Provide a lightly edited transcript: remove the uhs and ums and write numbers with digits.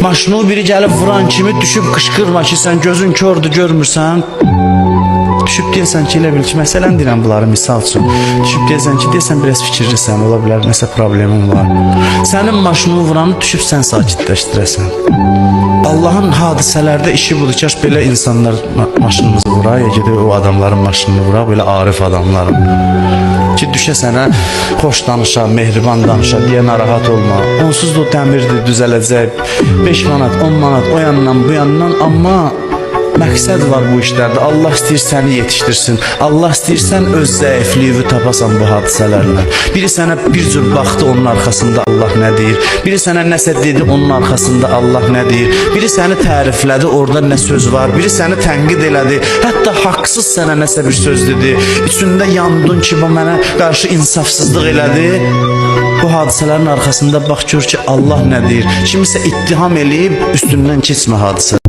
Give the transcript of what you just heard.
Maşını biri gəlib vuran kimi düşüb qışqırma ki, sən gözün kördür, görmürsən. Düşüb deyəsən ki, elə bil ki, məsələn deyirəm bunları misal üçün. Düşüb deyəsən ki, deyəsən biraz fikirlisən, ola bilər, nəsə problemin var. Sənin maşını vuranı düşüb sən sakitləşdirəsən. Allahın hadisələrdə işi budur ki, belə insanlar maşınımızı vurar, ya gedib o adamların maşınını vurar, belə arif adamların. Ki düşə sənə xoş danışa, mehriban danışa, deyə narahat olma. Onsuz da o dəmirdir, düzələcək. 5 manat, 10 manat o yandan bu yandan, amma məqsəd var bu işlərdə. Allah istəyir səni yetişdirsin. Allah istəyir sən öz zəifliyini tapasan bu hadisələrlə. Biri sənə bir cür baxdı, onun arxasında Allah nə deyir? Biri sənə nəsə dedi, onun arxasında Allah nə deyir? Biri səni təriflədi, orada nə söz var? Biri səni tənqid elədi, hətta haqsız sənə nəsə bir söz dedi. İçində yandın ki, bu mənə qarşı insafsızlıq elədi. Bu hadisələrin arxasında bax gör ki, Allah nə deyir? Kimisə ittiham eləyib üstündən keçmə hadisə.